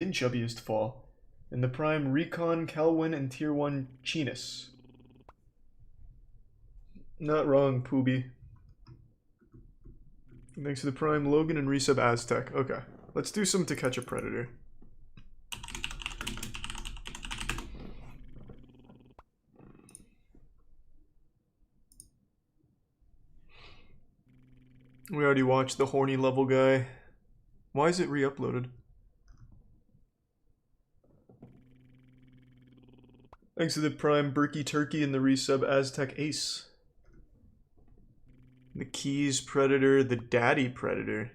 in chubbiest fall. In the prime, Recon, Kelwin, and Tier 1 Chinus. Not wrong, Pooby. Thanks to the prime, Logan and resub Aztec. Okay, let's do some To Catch a Predator. We already watched the horny level guy. Why is it re-uploaded? Thanks to the prime Berkey Turkey and the resub Aztec Ace. The Keys Predator, the Daddy Predator.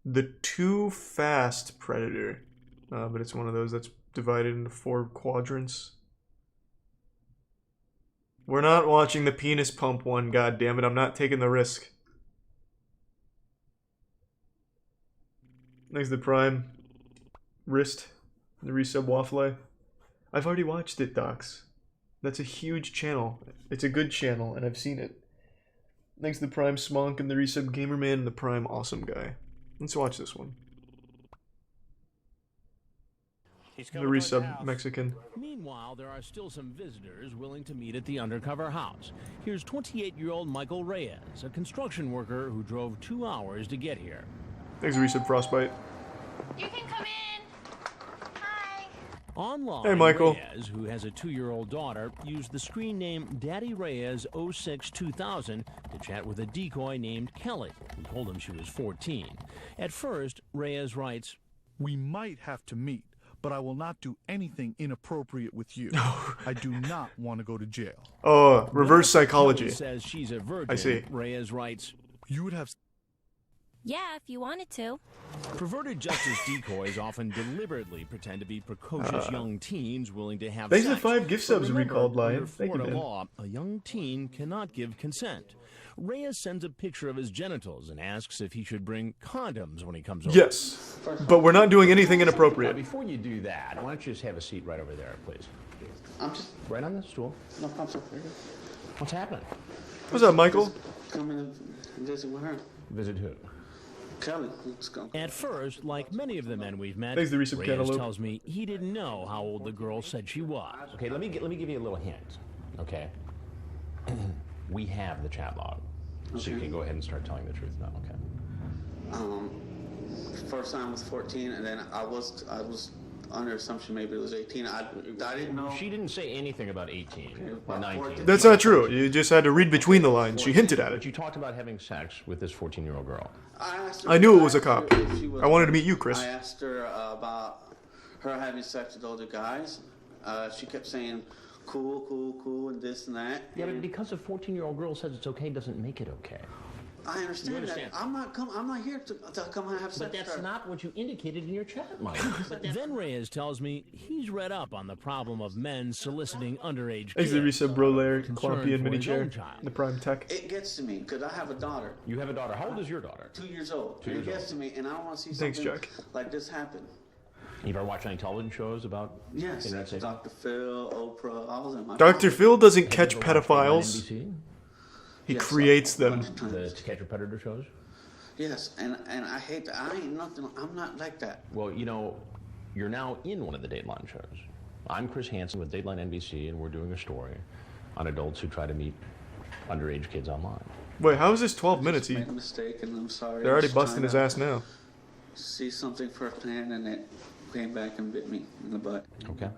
The Too Fast Predator. But it's one of those that's divided into 4 quadrants. We're not watching the penis pump one, goddammit. I'm not taking the risk. Next, the prime wrist, the resub Waffle. I've already watched it, Docs. That's a huge channel. It's a good channel, and I've seen it. Thanks to the prime Smonk and the resub Gamerman and the prime Awesome Guy. Let's watch this one. The resub Mexican. Meanwhile, there are still some visitors willing to meet at the undercover house. Here's 28-year-old Michael Reyes, a construction worker who drove 2 hours to get here. Thanks, resub Frostbite. You can come in. Hi. Online, hey, Michael. Reyes, who has a 2-year-old daughter, used the screen name Daddy Reyes 06-2000 to chat with a decoy named Kelly, who told him she was 14. At first, Reyes writes, "We might have to meet, but I will not do anything inappropriate with you. I do not want to go to jail." Oh, reverse psychology. Kelly says she's a virgin. I see. Reyes writes, "You would have..." Yeah, if you wanted to. Perverted justice decoys often deliberately pretend to be precocious young teens willing to have Thanks sex. to the 5 gift subs, But remember, recalled Lion. under Thank you, Florida man. law, a young teen cannot give consent. Reyes sends a picture of his genitals and asks if he should bring condoms when he comes over. Yes, but we're not doing anything inappropriate. Before you do that, why don't you just have a seat right over there, please? I'm just Right on the stool. no problem. What's happening? What's up, Michael? Coming and visit with her. Visit who? Kelly, let's go. At first, like many of the men we've met, Thanks to the resub Reyes Cantaloupe. tells me he didn't know how old the girl said she was. Okay, let me give you a little hint. Okay. We have the chat log, so you Okay. can go ahead and start telling the truth now. Okay. First time was 14, and then I was under assumption maybe it was 18. I didn't know. She didn't say anything about 18 or 19. That's not true. You just had to read between the lines. She hinted at But it. you talked about having sex with this 14-year-old girl. I asked her- I knew it was a asked her cop. if she was- I wanted to meet you, Chris. I asked her about her having sex with older guys. She kept saying, cool, cool, cool, and this and that. Yeah, but And because a 14-year-old girl says it's okay doesn't make it okay. I understand, understand. that. I'm not here to come and have sex But with that's her. not what you indicated in your chat, Mike. Then Reyes tells me he's read up on the problem of men soliciting underage Thanks kids. to the resub Brolair, Concern Clumpy, and for his Minichair. own child. The prime tech. It gets to me because I have a daughter, You have a daughter. How old is your daughter? 2 years old. 2 And years it gets old. to me, and I don't want to see Thanks, something Jack. like this happen. You ever watch any television shows about Yes, internet safety? Dr. Phil, Oprah, all of them. Dr. Phil doesn't catch Have you ever watched Dateline pedophiles. NBC? He Yes, creates a them. bunch of times. The To Catch a Predator shows? Yes, and I hate that. I ain't nothing. I'm not like that. Well, you know, you're now in one of the Dateline shows. I'm Chris Hansen with Dateline NBC, and we're doing a story on adults who try to meet underage kids online. Wait, how is this 12 minutes? Made a mistake, and I'm sorry. They're already Just busting trying his to ass now. See something firsthand, and it came back and bit me in the butt. Okay.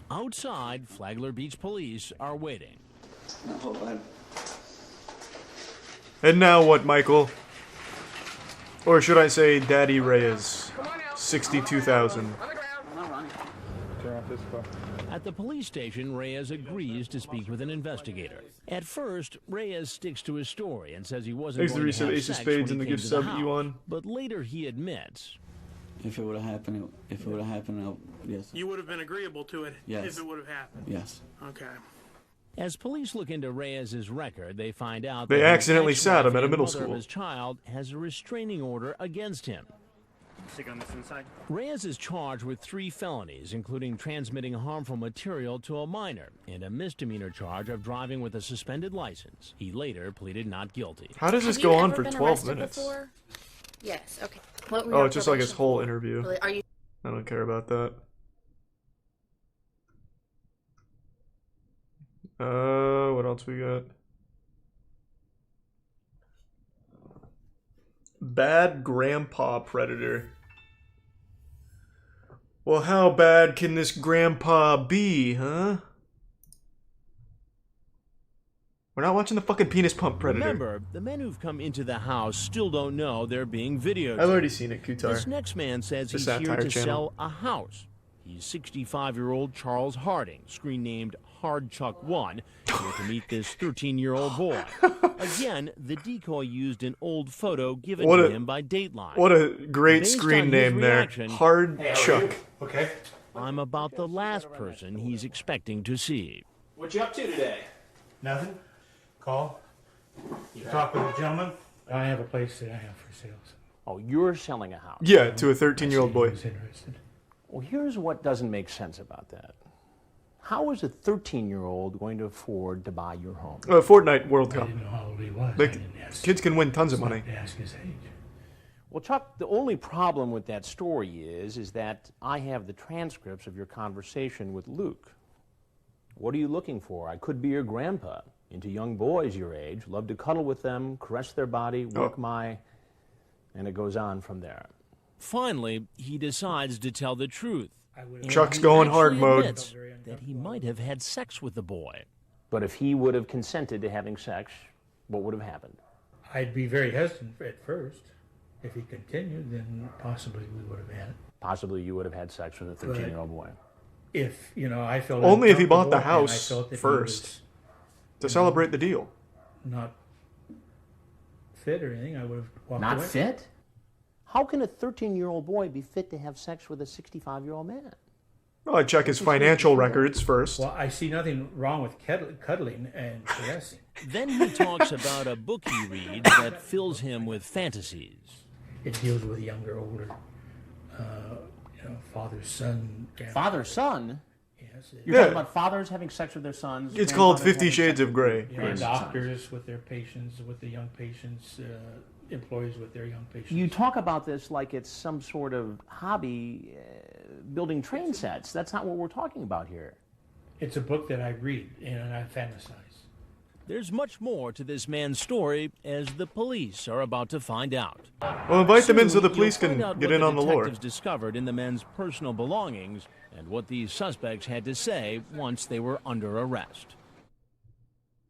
Outside, Flagler Beach police are waiting. I hope I. And now what, Michael? Or should I say Daddy Reyes? 62,000. I'm not running. At the police station, Reyes agrees to speak with an investigator. At first, Reyes sticks to his story and says he wasn't Thanks to going the to resub have Ace of sex Spades when and the he came gift to sub house. Ewan. But later he admits, If it would have happened, yes. You would have been agreeable to it Yes. if it would have happened. Yes. Okay. as police look into Reyes' record, they find out They that his accidentally sat him ex-wife at a and middle mother school. of his child has a restraining order against him. Stick on this inside. Reyes is charged with 3 felonies, including transmitting harmful material to a minor and a misdemeanor charge of driving with a suspended license. He later pleaded not guilty. How does this Have go you on ever for been 12 arrested minutes? before? Yes, okay. What were Oh, you on it's just like his probation whole for? interview. Really, are you? I don't care about that. What else we got? Bad grandpa predator. Well, how bad can this grandpa be, huh? We're not watching the fucking penis pump predator. Remember, the men who've come into the house still don't know they're being videotaped. I've already seen it, Kutar. This next man says The he's here satire to channel. sell a house. He's 65-year-old Charles Harding, screen named Hard Chuck 1, here to meet this 13-year-old boy. Again, the decoy used an old photo given to him by Dateline. What a great Based screen on his name there. reaction, Hard Chuck. Okay. I'm about the last person he's expecting to see. What you up to today? Nothing. Call. You talk with a gentleman. I have a place that I have for sale. Oh, you're selling a house. Yeah, to a 13-year-old boy. Who's interested? Well, here's what doesn't make sense about that. How is a 13-year-old going to afford to buy your home? Fortnite World I Cup. didn't know how old he was. Like, I didn't ask. kids can win tons of money. To ask his age. Well, Chuck, the only problem with that story is that I have the transcripts of your conversation with Luke. What are you looking for? I could be your grandpa. Into young boys your age, love to cuddle with them, caress their body, work my... And it goes on from there. Finally, he decides to tell the truth. And Chuck's he going hard actually mode. admits that he might have had sex with the boy. But if he would have consented to having sex, what would have happened? I'd be very hesitant at first. If he continued, then possibly we would have had it. Possibly you would have had sex with a 13-year-old boy. If, I felt Only if he bought the uncomfortable and I house felt that he first. was To celebrate the deal. not fit or anything, I would have walked Not away. fit? How can a 13-year-old boy be fit to have sex with a 65-year-old man? Well, I'd check his financial records first. Well, I see nothing wrong with cuddling and caressing. Then he talks about a book he reads that fills him with fantasies. It deals with younger, older, father, son. Father, son? Yes. You're talking about fathers having sex with their sons? It's called grandfathers 50 having Shades sex of with Grey. their Doctors with their patients, with the young patients, employees with their young patients. You talk about this like it's some sort of hobby, building train sets. That's not what we're talking about here. It's a book that I read and I fantasize. There's much more to this man's story, as the police are about to find out. Well, invite them in so Soon, the police you'll can find out get what in on the lore. detectives discovered in the men's personal belongings and what these suspects had to say once they were under arrest.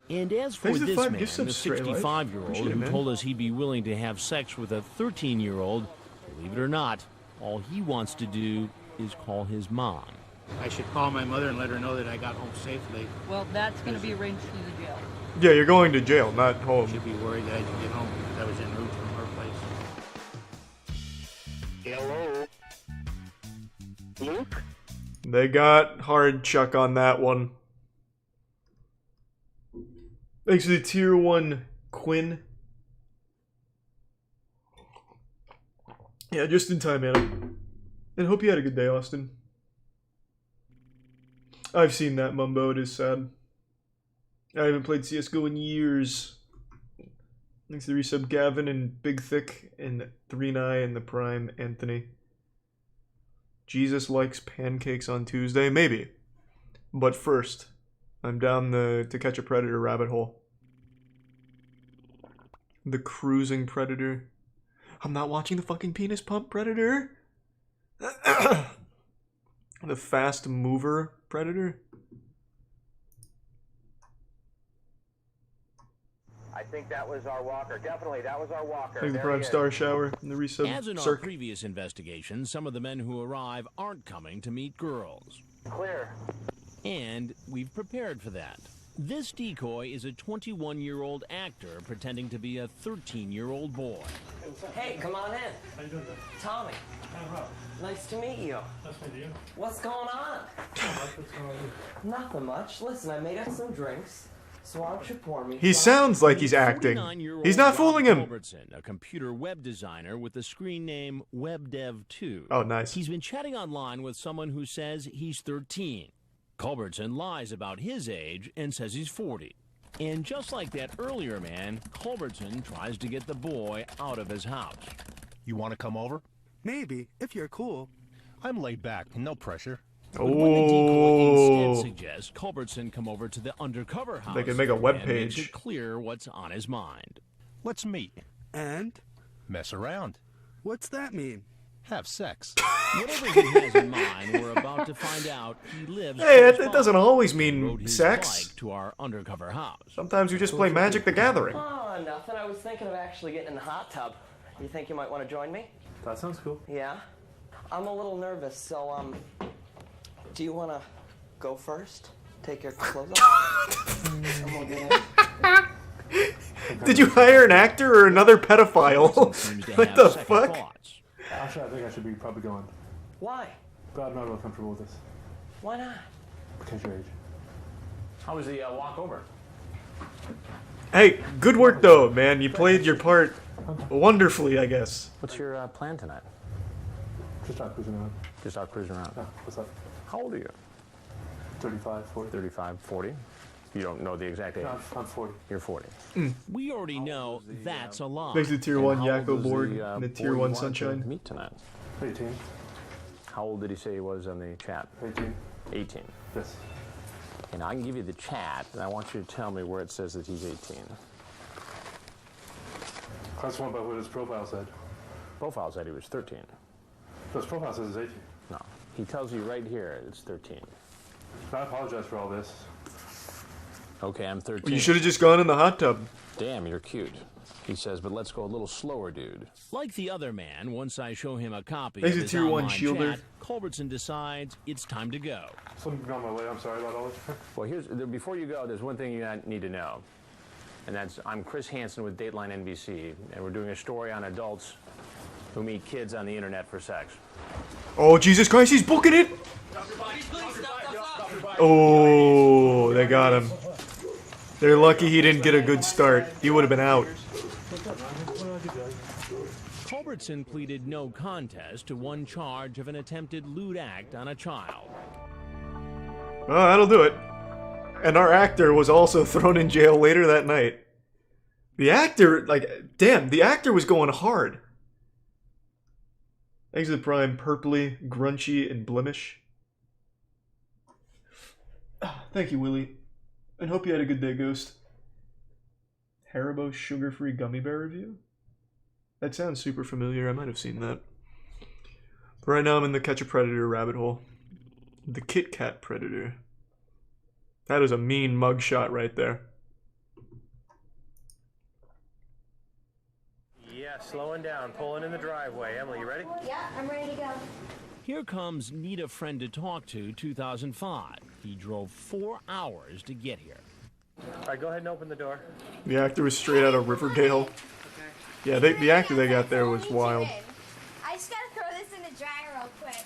And as for Thanks to this Five man, Gifts the of Stray Life. 65-year-old Appreciate it, who man. told us he'd be willing to have sex with a 13-year-old, believe it or not, all he wants to do is call his mom. I should call my mother and let her know that I got home safely. Well, that's going to be arranged through the jail. Yeah, you're going to jail, not home. She'd be worried that I didn't get home because I was en route from her place. Hello? Luke? They got Hard Chuck on that one. Thanks to the Tier 1 Quinn. Yeah, just in time, man. And hope you had a good day, Austin. I've seen that, Mumbo. It is sad. I haven't played CSGO in years. Thanks to the resub Gavin and Big Thick and 3-9 and the Prime Anthony. Jesus likes pancakes on Tuesday? Maybe. But first, I'm down the To Catch a Predator rabbit hole. The Cruising Predator. I'm not watching the fucking Penis Pump Predator. The Fast Mover Predator. I think that was our walker. Definitely, that was our walker. Like the There Prime he is. Star Shower and the resub As in our Cirque. previous investigation, some of the men who arrive aren't coming to meet girls. Clear. And we've prepared for that. This decoy is a 21-year-old actor pretending to be a 13-year-old boy. Hey, come on in. How you doing, man? Tommy, nice to meet you. Nice to meet you. What's going on? What's going on? Nothing much. Listen, I made up some drinks, so why don't you pour me He some? sounds like he's acting. 49-year-old He's not Rob fooling him. Culbertson, a computer web designer with the screen name WebDev2. Oh, nice. He's been chatting online with someone who says he's 13. Culbertson lies about his age and says he's 40. And just like that earlier man, Culbertson tries to get the boy out of his house. You want to come over? Maybe, if you're cool. I'm laid back, no pressure. But when the decoy instead suggests Culbertson come over to the undercover house, They can make a web and makes page. it clear what's on his mind. Let's meet. And? Mess around. What's that mean? Have sex. Whatever he has in mind, we're about to find out. He lives. Hey, it close by. doesn't always He mean rode his sex. bike to our undercover house. Sometimes you just play Magic the Gathering. Oh, nothing. I was thinking of actually getting in the hot tub. You think you might want to join me? That sounds cool. Yeah. I'm a little nervous, so, do you want to go first? Take your clothes off? And we'll get in. Did you hire an actor or another pedophile? What the fuck? Actually, I think I should be probably going. Why? But I'm not really comfortable with this. Why not? Because your age. How was the walk over? Hey, good work though, man. You played your part wonderfully, I guess. What's your plan tonight? Just out cruising around. Just out cruising around. Yeah, what's up? How old are you? 35, 40. 35, 40? You don't know the exact age? No, I'm 40. You're 40. We already know that's a lie. Thanks to Tier 1 And how old Yakko was board the, and the boy Tier you 1 wanted to Sunshine. Meet tonight. 18. How old did he say he was on the chat? 18. 18. Yes. And I can give you the chat, and I want you to tell me where it says that he's 18. I just went by what his profile said. Profile said he was 13. So his profile says he's 18. No. He tells you right here it's 13. I apologize for all this. Okay, I'm 13. You should have just gone in the hot tub. Damn, you're cute. He says, but let's go a little slower, dude. Like the other man, once I show him a copy Thanks of to his Tier 1 online Shielder. chat, Culbertson decides it's time to go. Something on my way. I'm sorry about all this. Well, before you go, there's one thing you need to know. And that's, I'm Chris Hansen with Dateline NBC, and we're doing a story on adults who meet kids on the internet for sex. Oh, Jesus Christ, he's booking it! Oh, they got him. They're lucky he didn't get a good start. He would have been out. Culbertson pleaded no contest to one charge of an attempted lewd act on a child. Well, that'll do it. And our actor was also thrown in jail later that night. The actor, like, damn, the actor was going hard. Thanks to the Prime, purpley, grunchy, and blemish. Thank you, Willie. And hope you had a good day, Ghost. Haribo sugar-free gummy bear review? That sounds super familiar. I might have seen that. But right now I'm in the Catch a Predator rabbit hole. The Kit Kat Predator. That is a mean mugshot right there. Yeah, slowing down, pulling in the driveway. Emily, you ready? Yeah, I'm ready to go. Here comes Need a Friend to Talk to 2005. He drove 4 hours to get here. All right, go ahead and open the door. The actor was straight out of Riverdale. Yeah, the actor they got there was wild. I just gotta throw this in the dryer real quick.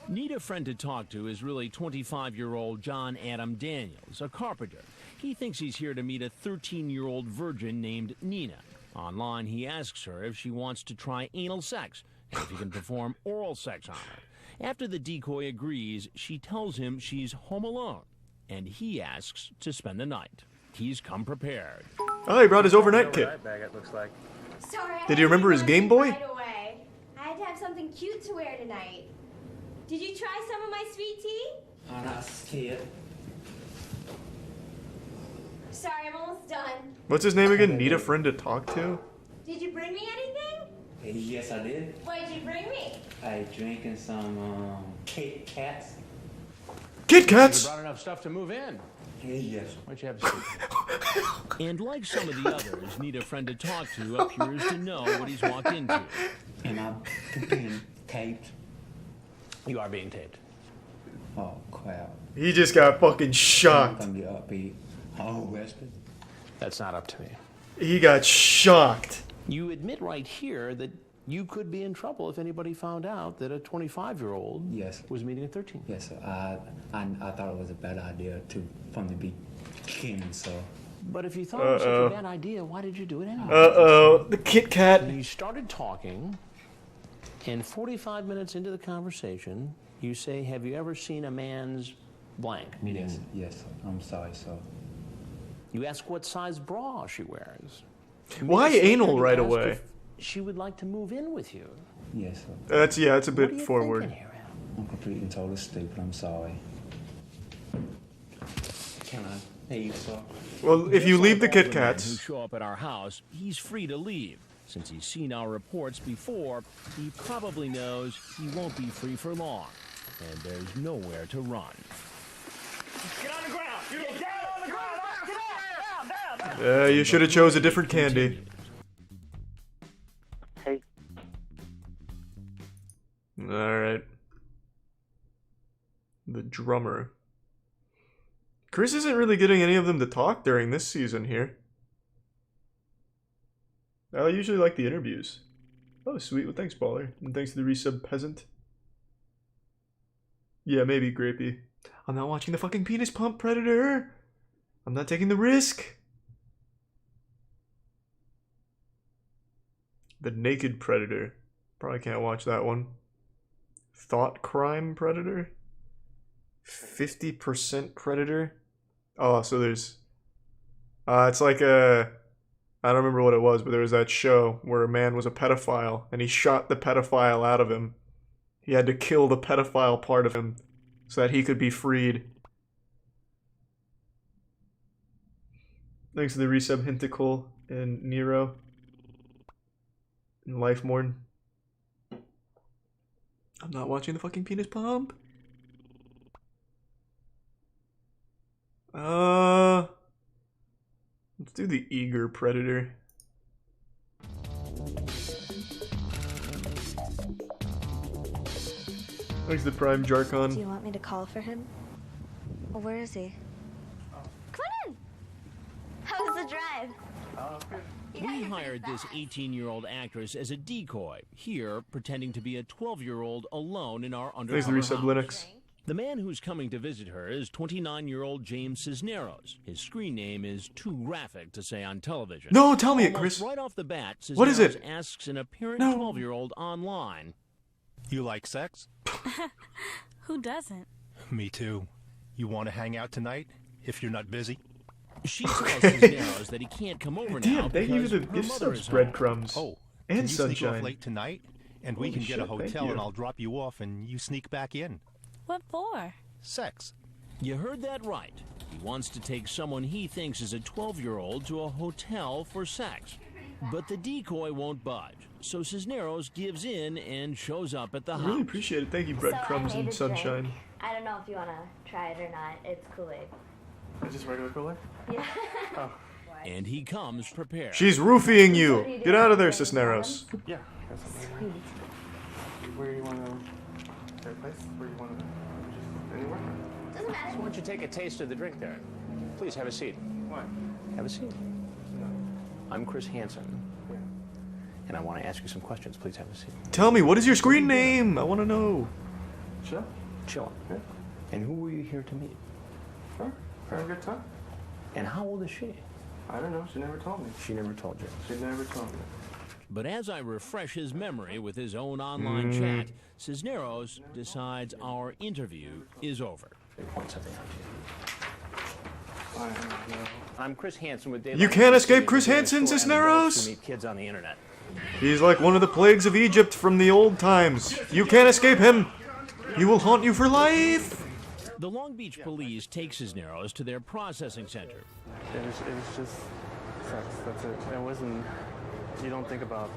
Need a Friend to Talk to is really 25-year-old John Adam Daniels, a carpenter. He thinks he's here to meet a 13-year-old virgin named Nina. Online, he asks her if she wants to try anal sex, and if he can perform oral sex on her. After the decoy agrees, she tells him she's home alone, and he asks to spend the night. He's come prepared. Oh, he brought his overnight kit. Bag, it looks like. Sorry. Did he remember his Game Boy? Right away. I had to have something cute to wear tonight. Did you try some of my sweet tea? I'm not scared. Sorry, I'm almost done. What's his name again? Need a Friend to Talk to? Did you bring me anything? Yes, I did. What did you bring me? I drinking some Kit Kats. Kit You Kats! brought enough stuff to move in. Yes. Why don't you have a seat? And like some of the others, Need a Friend to Talk to appears to know what he's walked into. And I'm being taped. You are being taped. Oh, crap. He just got fucking shocked. I'm gonna get upbeat. Oh, arrested. That's not up to me. He got shocked. You admit right here that you could be in trouble if anybody found out that a 25-year-old Yes. was meeting a 13. Yes, sir. I thought it was a bad idea from the beginning, so. But if you thought it was such a bad idea, why did you do it anyway? Uh-oh, the Kit Kat. You started talking, and 45 minutes into the conversation, you say, have you ever seen a man's blank? Meaning, Yes, I'm sorry, so. you ask what size bra she wears. Why Maybe anal you right ask away? she would like to move in with you. Yes, sir. That's it's a What are bit you forward. thinking here, Al? I'm completely and totally stupid. I'm sorry. Can I pay you, sir? Well, if you Just leave the like all Kit men who Kats, show up at our house, he's free to leave. Since he's seen our reports before, he probably knows he won't be free for long. And there's nowhere to run. Get on the ground! Get down on the ground! Get down! you should have chose a different candy. Hey. Alright. The drummer. Chris isn't really getting any of them to talk during this season here. I usually like the interviews. Oh, sweet. Well, thanks, Baller. And thanks to the resub peasant. Yeah, maybe Grapey. I'm not watching the fucking penis pump, Predator. I'm not taking the risk. The Naked Predator. Probably can't watch that one. Thought Crime Predator. 50% Predator. Oh, so there's... it's like a... I don't remember what it was, but there was that show where a man was a pedophile, and he shot the pedophile out of him. He had to kill the pedophile part of him so that he could be freed. Thanks to the resub Hintical and Nero. And Lifemorn. I'm not watching the fucking penis pump. Let's do the Eager Predator. Thanks to the Prime Jarkon. Do you want me to call for him? Where is he? Come on in! How was the drive? We hired this 18-year-old actress as a decoy, here pretending to be a 12-year-old alone in our Thanks to undercover the resub house. Linux. The man who's coming to visit her is 29-year-old James Cisneros. His screen name is too graphic to say on television. No, tell me it, Almost Chris. right off the bat, Cisneros What is it? asks an apparent No. 12-year-old online. You like sex? Who doesn't? Me too. You want to hang out tonight? If you're not busy? She tells Cisneros that he can't come over now Damn, thank you because for the her gift mother is subs, home. breadcrumbs. Oh, and can you sneak sunshine. off late tonight? And we Holy can get a shit, thank hotel you. and I'll drop you off and you sneak back in. What for? Sex. You heard that right. He wants to take someone he thinks is a 12-year-old to a hotel for sex. But the decoy won't budge, so Cisneros gives in and shows up at the I house. really appreciate it. Thank you, breadcrumbs and sunshine. I don't know if you want to try it or not. It's Kool-Aid. Is this regular Kool-Aid? Yeah. Oh. And he comes prepared. She's roofing you. Get out of there, Cisneros. Yeah. Sweet. Where you want to... Is there a place where you want to... Just anywhere? Doesn't matter. So why don't you take a taste of the drink there? Please have a seat. What? Have a seat. No. I'm Chris Hansen. Yeah. And I want to ask you some questions. Please have a seat. Tell me, what is your screen name? I want to know. Chill? Chill. Yeah. And who were you here to meet? Her? Have a good time. And how old is she? I don't know. She never told me. She never told you. She never told me. But as I refresh his memory with his own online chat, Cisneros decides our interview is over. They point something out to you. I don't know. I'm Chris Hansen with Daylight. You can't escape Magazine. Chris We're doing a Hansen, story on Cisneros. adults who meet kids on the internet. He's like one of the plagues of Egypt from the old times. You can't escape him. He will haunt you for life. The Long Beach police take Cisneros to their processing center. It was just sex. That's it. It wasn't... You don't think about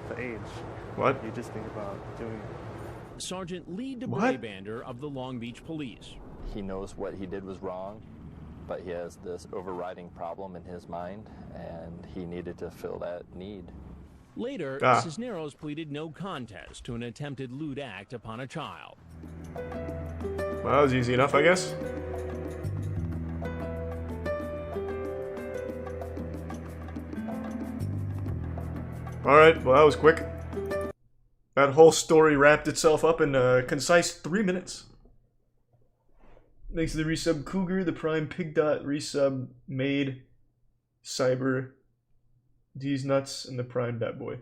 the age. What? You just think about doing it. Sergeant Lee What? DeBrabander of the Long Beach Police. He knows what he did was wrong, but he has this overriding problem in his mind, and he needed to fill that need. Later, Cisneros pleaded no contest to an attempted lewd act upon a child. Well, that was easy enough, I guess. Alright, well, that was quick. That whole story wrapped itself up in a concise 3 minutes. Thanks to the resub Cougar, the Prime Pig Dot resub Made, Cyber, D's Nuts, and the Prime Bat Boy.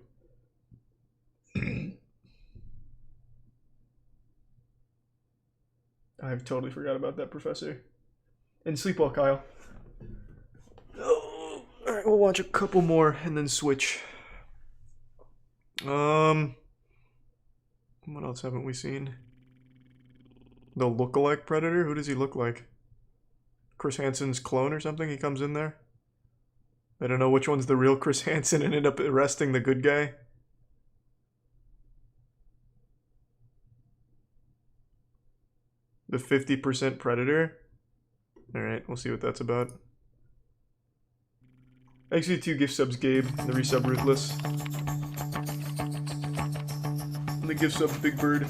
I've totally forgot about that, Professor. And sleep well, Kyle. Oh, alright, we'll watch a couple more and then switch. What else haven't we seen? The lookalike Predator? Who does he look like? Chris Hansen's clone or something? He comes in there? I don't know which one's the real Chris Hansen and ended up arresting the good guy. The 50% Predator? Alright, we'll see what that's about. Actually, 2 gift subs, Gabe. The resub Ruthless. And the gift sub Big Bird.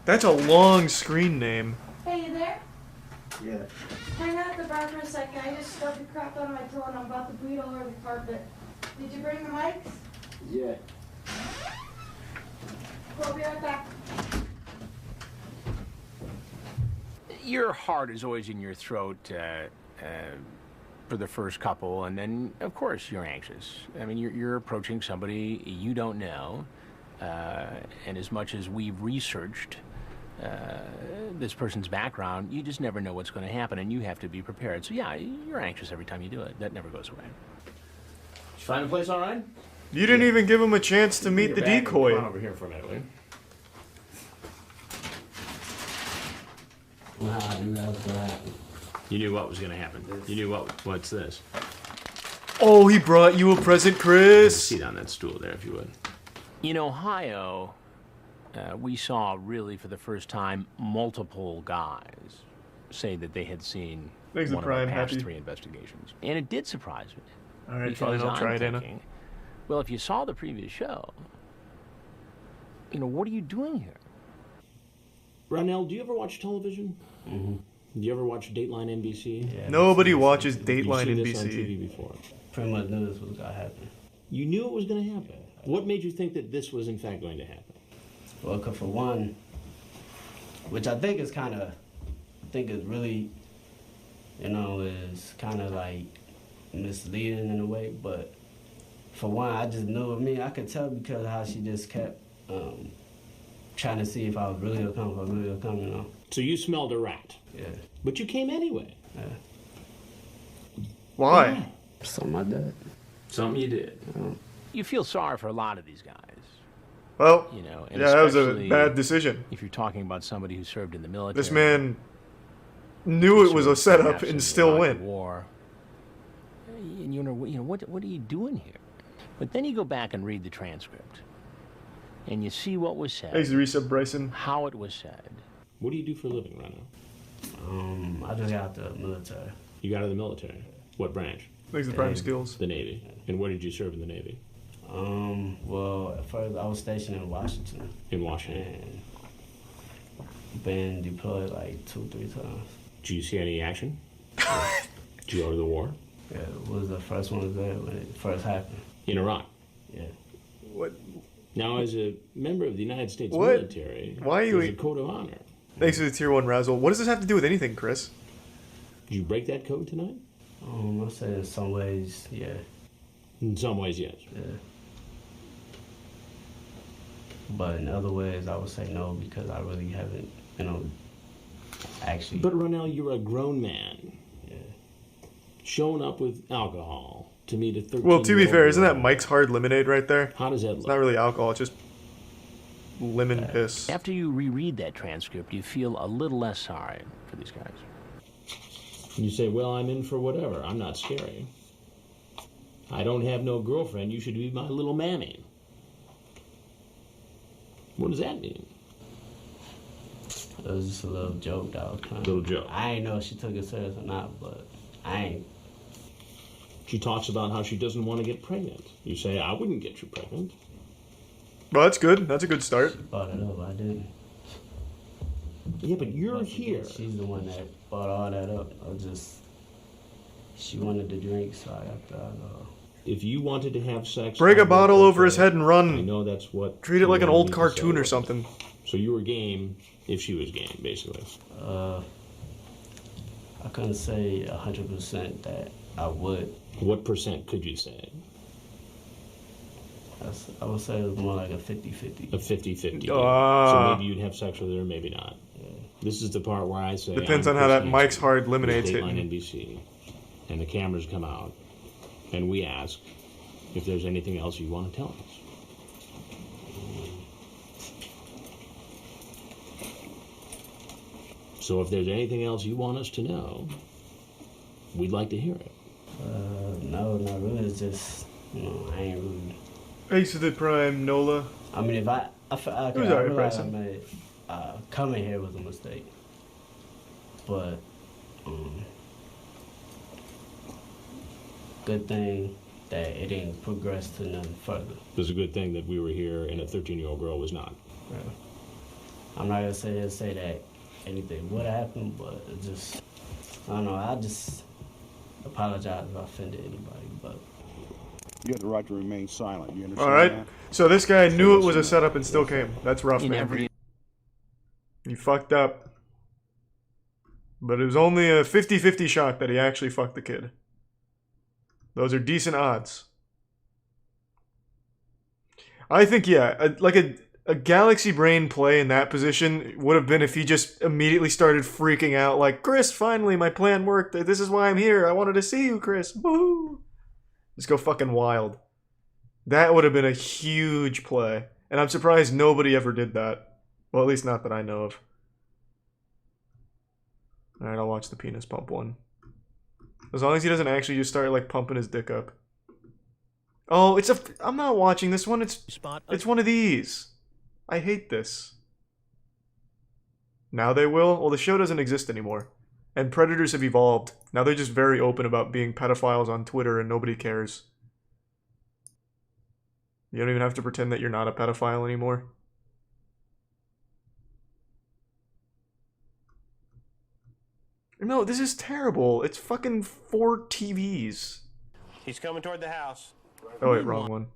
That's a long screen name. Hey, you there? Yeah. Hang out at the bar for a second. I just stubbed the crap on my toe and I'm about to bleed all over the carpet. Did you bring the mics? Yeah. I'll be right back. Your heart is always in your throat for the first couple, and then, of course, you're anxious. I mean, you're approaching somebody you don't know, and as much as we've researched this person's background, you just never know what's going to happen, and you have to be prepared. So, yeah, you're anxious every time you do it. That never goes away. Did you find the place all right? You didn't even give him a chance to meet the decoy. Come on over here for a minute, will you? Wow, I knew that was going to happen. You knew what was going to happen. You knew what's this? Oh, he brought you a present, Chris. Sit on that stool there, if you would. In Ohio, we saw really for the first time multiple guys say that they had seen Thanks one to of our Prime, past happy. 3 investigations. And it did surprise me. All right, Because fine, I'll try I'm it, Anna. thinking, well, if you saw the previous show, you know, what are you doing here? Ronell, do you ever watch television? Mm-hmm. Do you ever watch Dateline NBC? Yeah, Nobody watches You've Dateline seen this on NBC. TV before. pretty much knew this was going to happen. You knew it was going to happen. What made you think that this was in fact going to happen? Well, 'cause for one, which I think is kind of, really, you know, is kind of like misleading in a way. But for one, I just knew. I mean, I could tell because of how she just kept trying to see if I was really gonna come, you know. So you smelled a rat. Yeah. But you came anyway. Yeah. Why? Something I did. Something you did. You feel sorry for a lot of these guys. Well, You know, and yeah, that was a especially bad decision. If you're talking about somebody who served in the military. This man knew it was a setup perhaps in and the still Iraq went. War. And you know, what are you doing here? But then you go back and read the transcript, and you see what was said. Thanks to resub Bryson. How it was said. What do you do for a living right now? I just got out the military. You got out of the military. What branch? Thanks to Prime Skills. The Navy. And where did you serve in the Navy? Well, at first I was stationed in Washington. In Washington. And been deployed like 2-3 times. Did you see any action? Did you go to the war? Yeah, it was the first one there when it first happened. In Iraq? Yeah. What? Now, as a member of the United States What? military, Why are you? there's a code of honor. Thanks for the tier 1 razzle. What does this have to do with anything, Chris? Did you break that code tonight? I'll say in some ways, yeah. In some ways, yes. Yeah. But in other ways, I would say no because I really haven't, you know, actually. But Ronell, you're a grown man. Yeah. Showing up with alcohol to meet a 13-year-old Well, to be fair, isn't that girl. Mike's Hard Lemonade right there? How does that It's look? not really alcohol, it's just lemon piss. After you reread that transcript, you feel a little less sorry for these guys. You say, well, I'm in for whatever. I'm not scary. I don't have no girlfriend. You should be my little mammy. What does that mean? It was just a little joke that I was trying. Little joke. I ain't know if she took it serious or not, but I ain't. She talks about how she doesn't want to get pregnant. You say, I wouldn't get you pregnant. Well, that's good. That's a good start. She brought it up. I didn't. Yeah, but you're But here. She's the one that brought all that up. She wanted to drink, so I got the. If you wanted to have sex... Break a I'd bottle go over for his it. head and run. I know that's what... Treat it like you an wanted old me to cartoon say. or something. So you were game if she was game, basically. I couldn't say 100% that I would. What percent could you say? I would say it was more like a 50-50. A 50-50. Ah. So maybe you'd have sex with her, maybe not. Yeah. This is the part where I say... Depends I'm on how that Chris Mike's Hansen Hard with Lemonade's Dateline hitting. NBC, and the cameras come out, And we ask if there's anything else you want to tell us. So if there's anything else you want us to know, we'd like to hear it. No, not really. It's just, I ain't really. Ace of the Prime, Nola. I mean, if I realize I made coming here was a mistake, but good thing that it didn't progress to nothing further. It was a good thing that we were here and a 13-year-old girl was not. Yeah. I'm not gonna say that anything would happen, but it just, I don't know. I just apologize if I offended anybody, but. You have the right to remain silent. You understand? All right. That? So this guy knew it was a setup and still came. That's rough, man. He fucked up. But it was only a 50-50 shot that he actually fucked the kid. Those are decent odds. I think, yeah, like a Galaxy Brain play in that position would have been if he just immediately started freaking out like, Chris, finally, my plan worked. This is why I'm here. I wanted to see you, Chris. Woohoo! Just go fucking wild. That would have been a huge play. And I'm surprised nobody ever did that. Well, at least not that I know of. Alright, I'll watch the penis pump one. As long as he doesn't actually just start, like, pumping his dick up. Oh, I'm not watching this one. It's one of these. I hate this. Now they will? Well, the show doesn't exist anymore. And predators have evolved. Now they're just very open about being pedophiles on Twitter and nobody cares. You don't even have to pretend that you're not a pedophile anymore. No, this is terrible. It's fucking 4 TVs. He's coming toward the house. Oh wait, wrong one.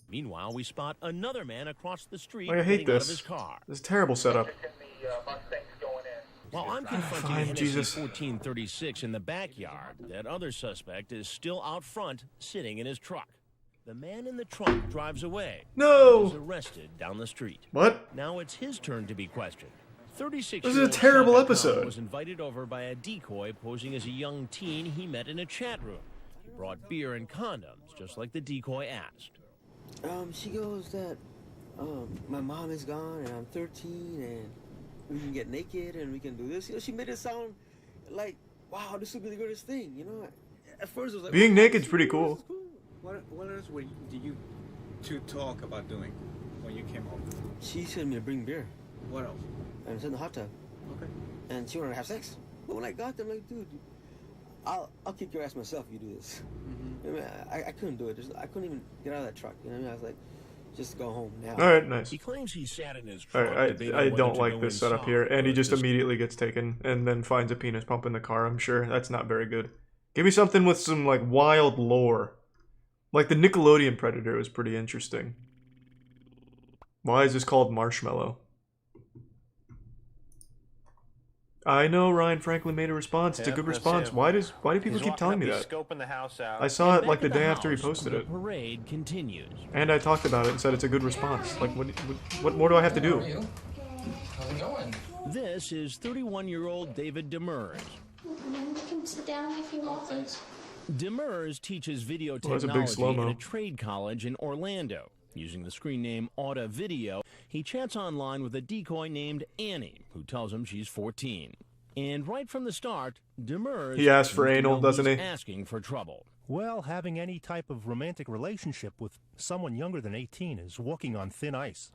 Meanwhile, we spot another man across the street I hate getting out of this. his car. This is a terrible setup. While I'm confronting Fine, Hennessy Jesus. 1436 in the backyard, that other suspect is still out front, sitting in his truck. The man in the trunk drives away. No! He's arrested down the street. What? Now it's his turn to be questioned. 36 This is a terrible episode. Was invited over by a decoy posing as a young teen he met in a chat room. He brought beer and condoms, just like the decoy asked. She goes that, my mom is gone and I'm 13 and we can get naked and we can do this. You know, she made it sound like, wow, this would be the greatest thing, you know? At first it was like... Being naked's pretty cool. What else did you two talk about doing when you came home? She said me to bring beer. What else? And it's in the hot tub. Okay. And she wanted to have sex. But when I got there, I'm like, dude, I'll kick your ass myself if you do this. I mean, I couldn't do it. I couldn't even get out of that truck. You know what I mean? I was like, just go home now. Alright, nice. He claims he sat in his truck. Alright, I don't like this setup here. And he just immediately gets taken and then finds a penis pump in the car, I'm sure. That's not very good. Give me something with some, like, wild lore. Like, the Nickelodeon Predator was pretty interesting. Why is this called Marshmallow? I know Ryan Franklin made a response. It's a good response. Why do people keep telling me that? Scoping the house out. I saw it like the day after he posted it. The parade continues. And I talked about it and said it's a good response. Like, what more do I have to do? How's it going? This is 31-year-old David Demers. You can sit down if you want. Thanks. Demers teaches video Well, that's a big technology slow-mo. at a trade college in Orlando. Using the screen name Auto Video, he chats online with a decoy named Annie, who tells him she's 14. And right from the start, Demers He asks for anal, doesn't he? Asking for trouble. Well, having any type of romantic relationship with someone younger than 18 is walking on thin ice.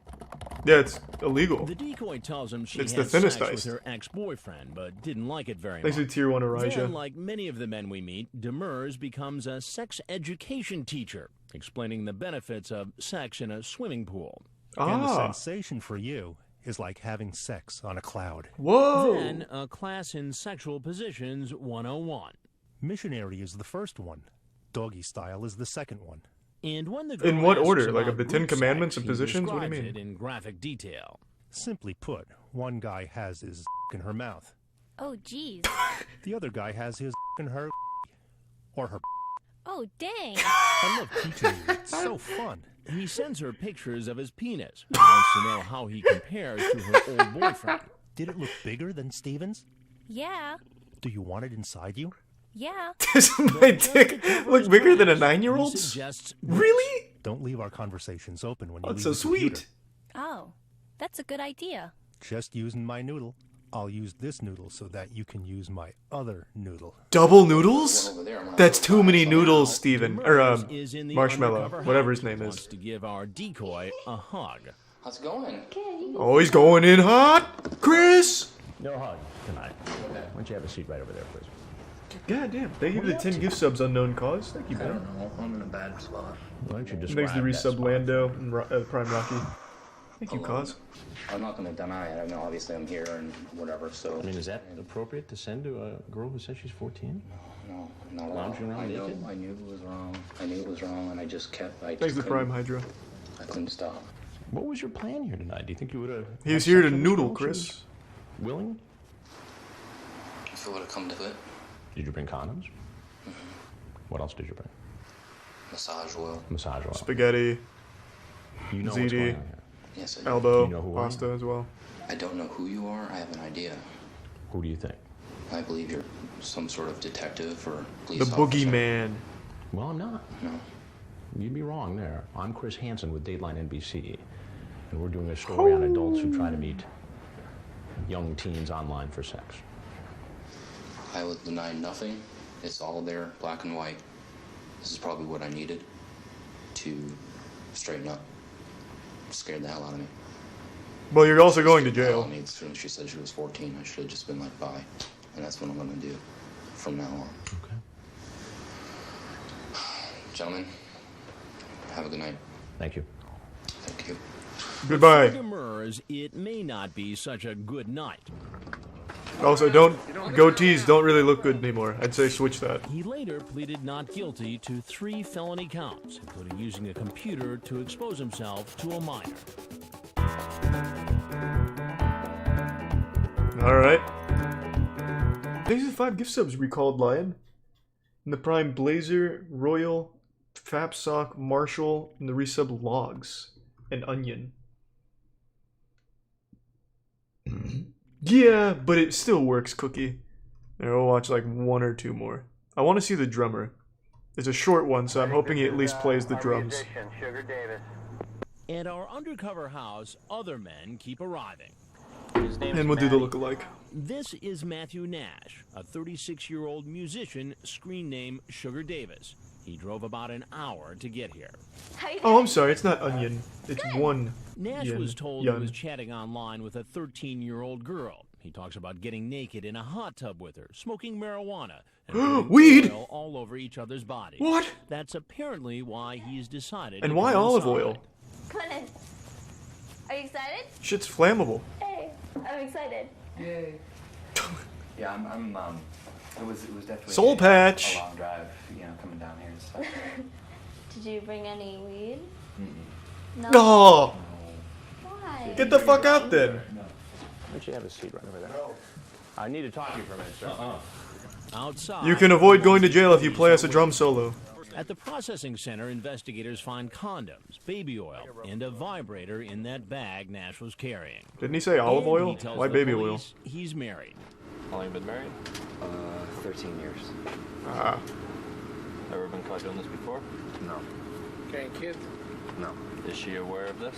Yeah, it's illegal. The decoy tells him she It's had the thinnest sex ice. with her ex-boyfriend, but didn't like it very Thanks much. to Tier 1 Elijah. Then, like many of the men we meet, Demers becomes a sex education teacher, explaining the benefits of sex in a swimming pool. And the sensation for you is like having sex on a cloud. Whoa! Then, a class in sexual positions 101. Missionary is the first one. Doggy style is the second one. And when the In girl what asks order? Like about of the 10 group Commandments sex, of positions? he What do you describes mean? it in graphic detail. Simply put, one guy has his in her mouth. Oh, geez. The other guy has his in her or her. Oh, dang. I love teaching you. It's so fun. He sends her pictures of his penis. He wants to know how he compares to her old boyfriend. Did it look bigger than Steven's? Yeah. Do you want it inside you? Yeah. Does my dick look bigger than a 9-year-old's? Really? Don't leave our conversations open when you That's leave so the computer. sweet. Oh, that's a good idea. Just using my noodle. I'll use this noodle so that you can use my other noodle. Double noodles? That's too many noodles, Steven. Or, Marshmallow. Whatever his name Wants is. to give our decoy a hug. How's it going? Oh, he's going in hot! Chris! No hug tonight. Why don't you have a seat right over there, please? God damn. Thank you for the 10 gift subs, unknown cause. Thank you, I man. don't know. I'm in a bad spot. Why don't you Thanks describe to that resub spot? Lando and Prime Rocky. Thank you, cause. I'm not going to deny it. I mean, obviously I'm here and whatever, so... I mean, is that appropriate to send to a girl who says she's 14? No, not at all. Lounging around naked? I knew it was wrong. I knew it was wrong, and I just kept... Thanks to Prime Hydra. I couldn't stop. What was your plan here tonight? Do you think you would have... He was here to noodle, Chris. Willing? If it would have come to it. Did you bring condoms? What else did you bring? Massage oil. Massage oil. Spaghetti. You know what's going ziti. on here. Yes, I do. Elbow. Do you know who I am? Pasta as well. I don't know who you are. I have an idea. Who do you think? I believe you're some sort of detective or The police officer. boogeyman. Well, I'm not. No. You'd be wrong there. I'm Chris Hansen with Dateline NBC, and we're doing a story on adults who try to meet young teens online for sex. I will deny nothing. It's all there, black and white. This is probably what I needed to straighten up. Scared the hell out of me. Well, you're also going to Scared the hell jail. out of me. As soon as she said she was 14, I should have just been like, bye. And that's what I'm going to do from now on. Okay. Gentlemen, have a good night. Thank you. Thank you. Goodbye. For Demers, it may not be such a good night. Also, goatees don't really look good anymore. I'd say switch that. He later pleaded not guilty to 3 felony counts, including using a computer to expose himself to a minor. Alright. Thanks to the 5 gift subs, Recalled Lion. And the Prime Blazer, Royal, Fapsock, Marshall, and the resub Logs. And Onion. Yeah, but it still works, Cookie. And we'll watch like 1 or 2 more. I want to see the drummer. It's a short one, so I'm hoping he at least plays the drums. Sugar Davis. At our undercover house, other men keep arriving. And we'll do the lookalike. This is Matthew Nash, a 36-year-old musician, screen name Sugar Davis. He drove about an hour to get here. Oh, I'm sorry, it's not Onion. It's one. Nash yin, was told yun. he was chatting online with a 13-year-old girl. He talks about getting naked in a hot tub with her, smoking marijuana, and putting Weed! oil all over each other's bodies. What? That's apparently why he's decided And to why come olive inside. oil? Come on in. Are you excited? Shit's flammable. Hey, I'm excited. Yay. Yeah, it was definitely Soul patch. a long drive, coming down here and stuff. Did you bring any weed? No. Oh! Why? Get the fuck out then. Why don't you have a seat right over there? I need to talk to you for a minute, sir. Outside, You can avoid going to jail if you play us a drum solo. At the processing center, investigators find condoms, baby oil, and a vibrator in that bag Nash was carrying. Didn't he say olive And oil? he tells Why the baby police he's married. How long you been married? 13 years. Ah. Ever been caught doing this before? No. Carrying kids? No. Is she aware of this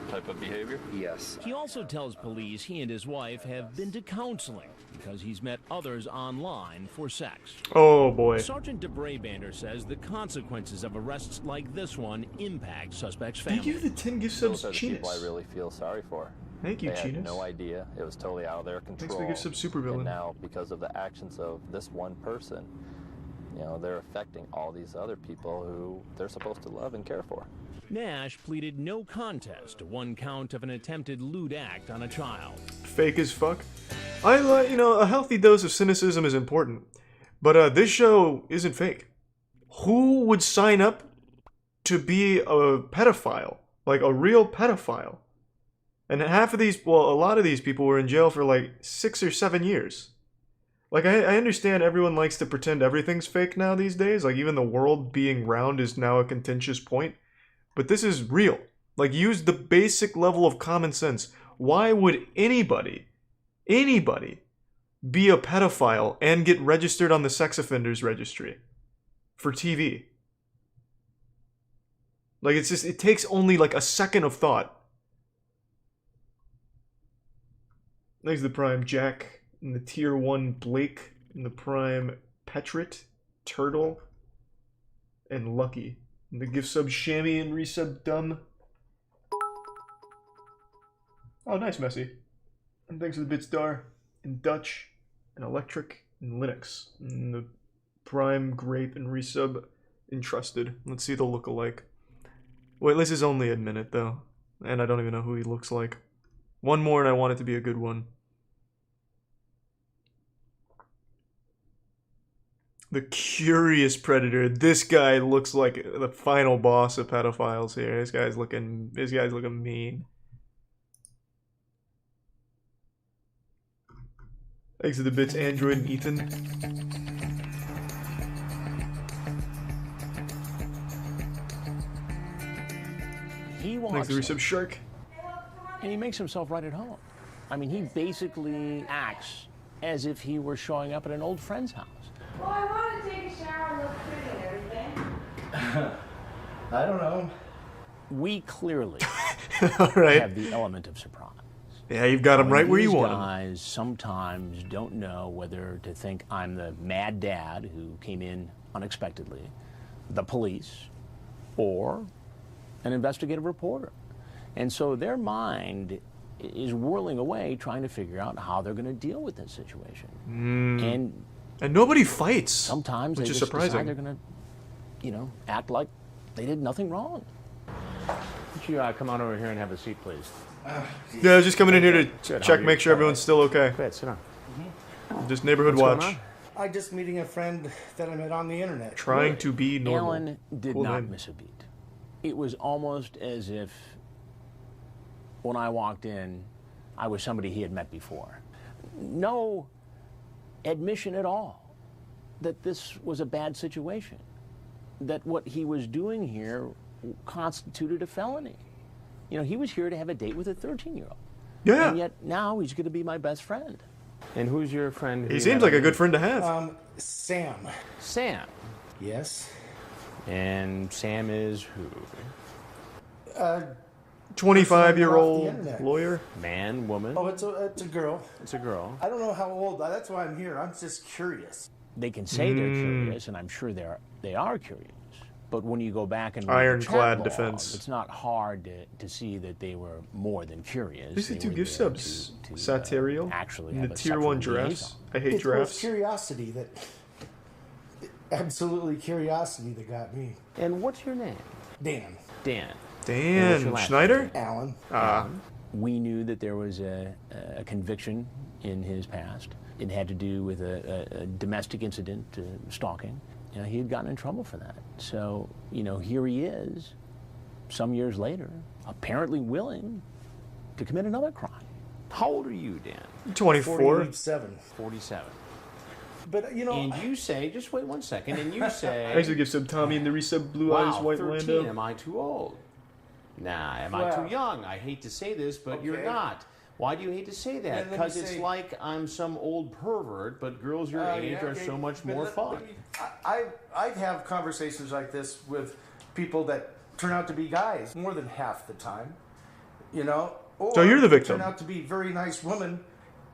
type of behavior? Yes. He also tells police he and his wife have been to counseling because he's met others online for sex. Oh boy. Sergeant DeBraybander says the consequences of arrests like this one impact suspects' Thank family. you for the 10 gift Those subs, are the people I Chinus. really feel sorry for. Thank you, They had Chinus. no idea. It was totally out of their control. Thanks for the gift sub, supervillain. And now, because of the actions of this one person, they're affecting all these other people who they're supposed to love and care for. Nash pleaded no contest to 1 count of an attempted lewd act on a child. Fake as fuck. I like, a healthy dose of cynicism is important. But this show isn't fake. Who would sign up to be a pedophile? Like a real pedophile? And half of these, well, a lot of these people were in jail for like 6 or 7 years. Like, I understand everyone likes to pretend everything's fake now these days. Like, even the world being round is now a contentious point. But this is real. Like, use the basic level of common sense. Why would anybody be a pedophile and get registered on the sex offenders registry for TV. Like, it's just, it takes only like a second of thought. Thanks to the Prime Jack, and the Tier 1 Blake, and the Prime Petrit, Turtle, and Lucky. And the gift sub Shammy and resub Dumb. Oh, nice, Messi. And thanks to the Bitstar, and Dutch, and Electric, and Linux. And the Prime Grape and resub Entrusted. Let's see the look-alike. Wait, this is only a minute, though. And I don't even know who he looks like. One more and I want it to be a good one. The Curious Predator. This guy looks like the final boss of pedophiles here. This guy's looking mean. Thanks to the bits, Android and Ethan. He walks Thanks to the resub Shark. and he makes himself right at home. I mean, he basically acts as if he were showing up at an old friend's house. Well, I want to take a shower and look pretty and everything. I don't know. We clearly All right. have the element of surprise. Yeah, you've got him right where you want him. These guys sometimes don't know whether to think I'm the mad dad who came in unexpectedly, the police, or an investigative reporter. And so their mind is whirling away trying to figure out how they're going to deal with this situation. And nobody fights. Sometimes which they is just surprising. decide they're going to, act like they did nothing wrong. Would you come on over here and have a seat, please? Yeah, I was just coming in here to Good, check, how are make you? sure everyone's still okay. Go ahead, sit down. Just neighborhood What's watch. going I just meeting a friend that I met on the internet. Trying to be normal. Alan did Cool not name. miss a beat. It was almost as if when I walked in, I was somebody he had met before. No admission at all that this was a bad situation, that what he was doing here constituted a felony. He was here to have a date with a 13-year-old. Yeah. And yet now he's going to be my best friend. And who's your friend? He seems like a good friend to have. Sam. Sam. Yes. And Sam is who? 25-year-old lawyer. Man, woman. Oh, it's a girl. It's a girl. I don't know how old. That's why I'm here. I'm just curious. They can say they're curious, and I'm sure they are curious. But when you go back and read the Ironclad chat defense. logs, it's not hard to see that they were more than curious. These are They two were gift there subs. to, Satirial. actually And have the a tier 1 sexual giraffes. liaison. I hate It was giraffes. curiosity absolutely curiosity that got me. And what's your name? Dan. Dan. Dan And what's your last Schneider? name? Alan. Alan. We knew that there was a conviction in his past. It had to do with a domestic incident, stalking. He had gotten in trouble for that. So, here he is, some years later, apparently willing to commit another crime. How old are you, Dan? 24. 47. 47. But, And you say, just wait 1 second, and you say... Thanks for the gift sub Tommy and the resub Blue wow, Eyes White 13, Lando. am I too old? Nah, am I Well, too young? I hate to say this, but you're okay. not. Why do you hate to say Yeah, that? let me Because it's say- like I'm some old pervert, but girls your age Yeah, are okay, so much but more let fun. me- I have conversations like this with people that turn out to be guys more than half the time, Or So you're the victim. turn out to be very nice women,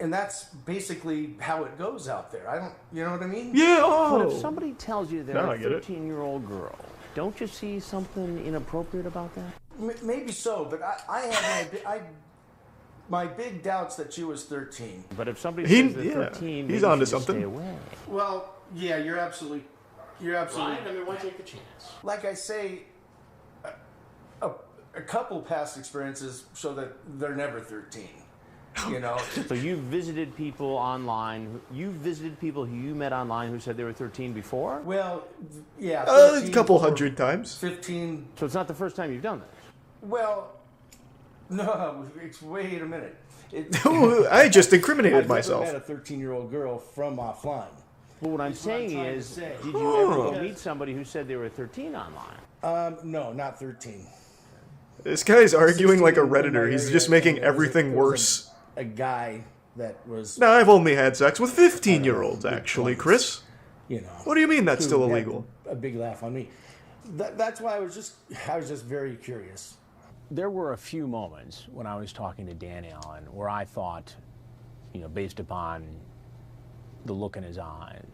and that's basically how it goes out there. I don't, you know what I mean? Yeah, But if oh. somebody tells you they're Now a I get it. 13-year-old girl, don't you see something inappropriate about that? Maybe so, but I have my big doubts that she was 13. But if somebody He- says they're yeah, 13, he's maybe onto you should something. Stay away. Well, yeah, you're absolutely. Right? I mean, why take the chance? Like I say, a couple past experiences show that they're never 13. So you visited people online. You visited people who you met online who said they were 13 before? Well, yeah. A 13 couple or hundred times. 15. So it's not the first time you've done this? Well, no, wait a minute. I just incriminated I've myself. never met a 13-year-old girl from offline. Well, what I'm That's what I'm saying trying to is, say. did you ever go meet somebody who said they were 13 online? No, not 13. This guy's arguing like a 16 in my Redditor. He's area, just making there was everything there was worse. A guy that was. Now, I've only had sex with 15-year-olds, actually, Chris. You know. What do you mean that's who still had illegal? A big laugh on me. That's why I was just very curious. There were a few moments when I was talking to Dan Allen where I thought, you know, based upon the look in his eyes,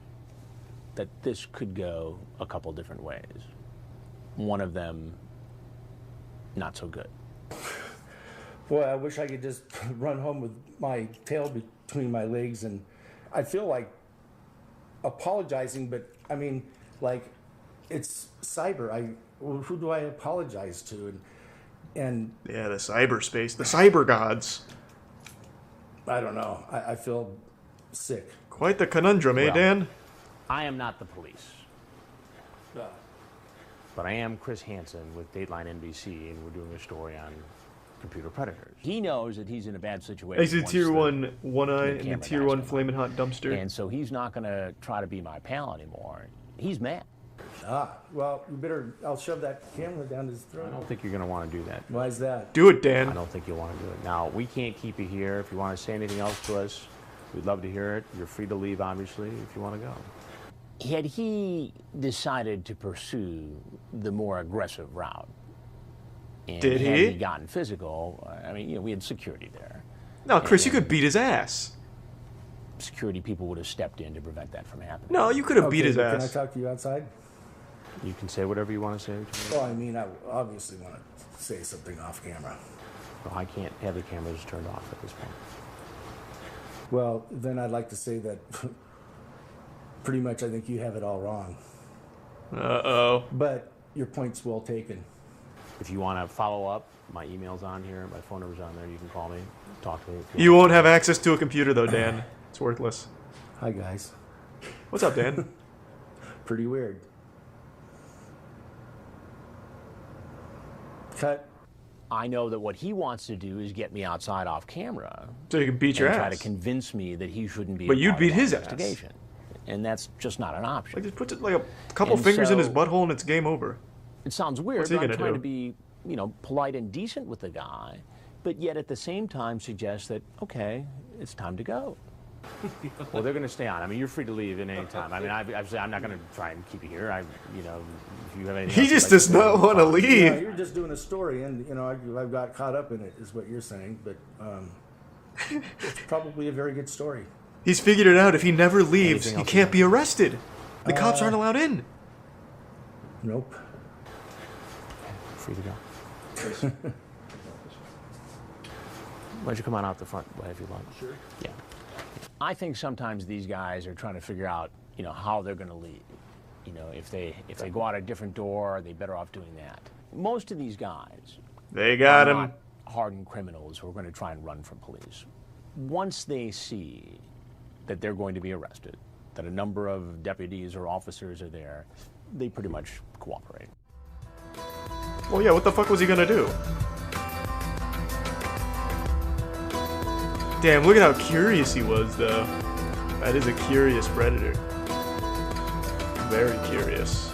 that this could go a couple different ways. One of them, not so good. Boy, I wish I could just run home with my tail between my legs, and I feel like apologizing, but I mean, like, it's cyber. Who do I apologize to? And yeah, the cyberspace, the cyber gods. I don't know. I feel sick. Quite the conundrum, eh, Well, Dan? I am not the police. But I am Chris Hansen with Dateline NBC, and we're doing a story on computer predators. He knows that he's in a bad situation. He's a once tier the- 1 one-eye the and a camera tier guys 1 come up. flaming hot dumpster. And so he's not going to try to be my pal anymore. He's mad. Well, you better. I'll shove that camera down his throat. I don't think you're going to want to do that. Why is that? Do it, Dan. I don't think you'll want to do it. Now, we can't keep you here. If you want to say anything else to us, we'd love to hear it. You're free to leave, obviously, if you want to go. Had he decided to pursue the more aggressive route, and Did had he? he gotten physical, I mean, you know, we had security there. No, Chris, you could beat his ass. Security people would have stepped in to prevent that from happening. No, you could have beat his Can I ass. talk to you outside? You can say whatever you want to say. Well, I mean, I obviously want to say something off camera. Well, I can't have the cameras turned off at this point. Well, then I'd like to say that pretty much I think you have it all wrong. Uh-oh. But your point's well taken. If you want to follow up, my email's on here, my phone number's on there. You can call me, talk to me. You won't have access to a computer, though, Dan. It's worthless. Hi, guys. What's up, Dan? Pretty weird. Cut. I know that what he wants to do is get me outside off camera. So you can beat your and ass. try to convince me that he shouldn't be. But a you'd part beat of our his ass. investigation. And that's just not an option. Like, just puts it like a couple And fingers in his so- butthole and it's game over. It sounds weird, What's he but I'm gonna trying do? to be, you know, polite and decent with the guy, but yet at the same time suggest that, okay, it's time to go. Well, they're going to stay on. I mean, you're free to leave at any time. I mean, I'm not going to try and keep you here. You know, if you have anything He else just you'd like does to not say, want to fine. leave. Yeah, you're just doing a story, and you know I've got caught up in it, is what you're saying. But it's probably a very good story. He's figured it out. If he never leaves, Anything he else can't be arrested. The cops aren't allowed in. Nope. Free to go. Why don't you come on out the front way if you like? Sure. Yeah. I think sometimes these guys are trying to figure out, you know, how they're going to leave. You know, if they go out a different door, are they better off doing that? Most of these guys, They got are him. not hardened criminals who are going to try and run from police. Once they see that they're going to be arrested, that a number of deputies or officers are there, they pretty much cooperate. Well, yeah, what the fuck was he gonna do? Damn, look at how curious he was, though. That is a curious predator. Very curious.